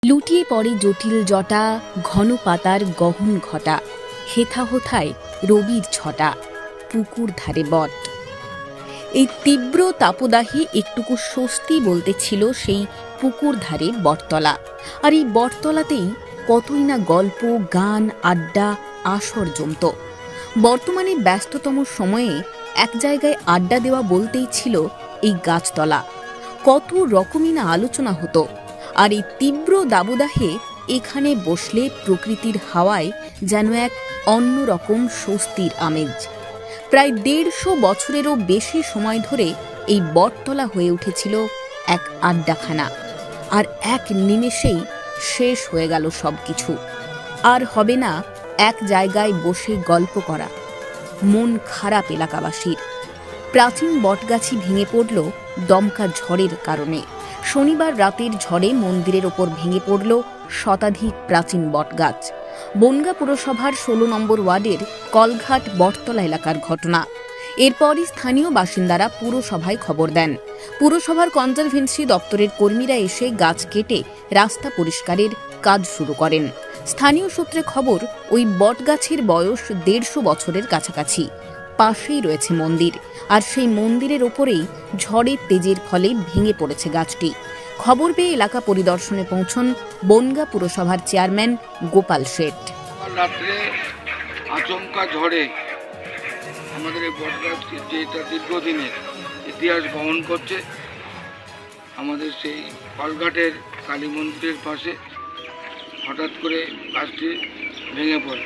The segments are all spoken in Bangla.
লুটিয়ে পড়ে জটিল জটা, ঘন পাতার গহন ঘটা, হেথা হোথায় রবির ছটা, পুকুর ধারে বট। এই তীব্র তাপদাহে একটুকু স্বস্তি বলতে ছিল সেই পুকুর ধারে বটতলা। আর এই বটতলাতেই কতই না গল্প, গান, আড্ডা, আসর জমত। বর্তমানে ব্যস্ততম সময়ে এক জায়গায় আড্ডা দেওয়া বলতেই ছিল এই গাছতলা। কত রকমই না আলোচনা হতো। আর এই তীব্র দাবদাহে এখানে বসলে প্রকৃতির হাওয়ায় যেন এক অন্যরকম স্বস্তির আমেজ। প্রায় ১৫০ বছরেরও বেশি সময় ধরে এই বটতলা হয়ে উঠেছিল এক আড্ডাখানা। আর এক নিমেষেই শেষ হয়ে গেল সবকিছু। আর হবে না এক জায়গায় বসে গল্প করা। মন খারাপ এলাকাবাসীর। প্রাচীন বটগাছি ভেঙে পড়ল দমকা ঝড়ের কারণে। শনিবার রাতের ঝড়ে মন্দিরের ওপর ভেঙে পড়ল শতাধিক প্রাচীন বটগাছ। বনগাঁ পুরসভার ১৬ নম্বর ওয়ার্ডের কলঘাট বটতলা এলাকার ঘটনা। এরপরই স্থানীয় বাসিন্দারা পুরসভায় খবর দেন। পুরসভার কনজারভেন্সি দপ্তরের কর্মীরা এসে গাছ কেটে রাস্তা পরিষ্কারের কাজ শুরু করেন। স্থানীয় সূত্রে খবর, ওই বটগাছের বয়স ১৫০ বছরের কাছাকাছি। পাশেই রয়েছে মন্দির, আর সেই মন্দিরের ওপরেই ঝড়ের তেজের ফলে ভেঙে পড়েছে গাছটি। খবর পেয়ে এলাকা পরিদর্শনে পৌঁছন বনগাঁ পুরসভার চেয়ারম্যান গোপাল শেঠ। রাত্রে আচমকা ঝড়ে আমাদের এই বটগাছ, যেটা দীর্ঘদিনের ইতিহাস বহন করছে, আমাদের সেই কলঘাটের কালী মন্দিরের পাশে হঠাৎ করে গাছটি ভেঙে পড়ে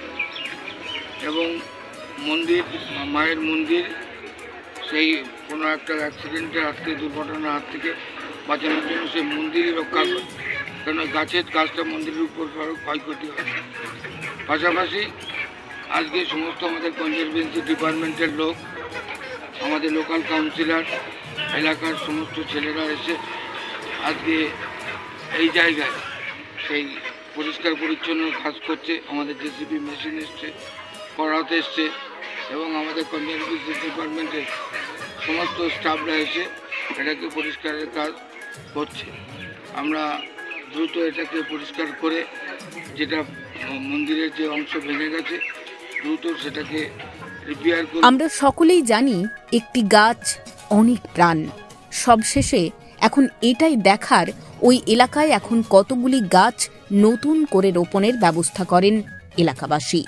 এবং মন্দির, মায়ের মন্দির, সেই কোনো একটা অ্যাক্সিডেন্টের হাত থেকে, দুর্ঘটনার হাত থেকে বাঁচানোর জন্য সেই মন্দিরই রক্ষা করে। কেন গাছটা মন্দিরের উপর ক্ষয়ক্ষতি হয়। পাশাপাশি আজকে সমস্ত আমাদের কনজারভেন্সি ডিপার্টমেন্টের লোক, আমাদের লোকাল কাউন্সিলর, এলাকার সমস্ত ছেলেরা এসে আজকে এই জায়গায় সেই পরিষ্কার পরিচ্ছন্ন কাজ করছে। আমাদের জেসিবি মেশিন এসছে, করাতে এসছে এবং আমাদের কনজারভেন্সি ডিপার্টমেন্টের সমস্ত স্টাফরা এসে এটাকে পরিষ্কারের কাজ করছে। আমরা দ্রুত এটাকে পরিষ্কার করে, যেটা মন্দিরের যে অংশ ভেঙে গেছে, দ্রুত সেটাকে রিপেয়ার করে। আমরা সকলেই জানি একটি গাছ অনেক প্রাণ। সবশেষে এখন এটাই দেখার ওই এলাকায় এখন কতগুলি গাছ নতুন করে রোপণের ব্যবস্থা করেন এলাকাবাসী।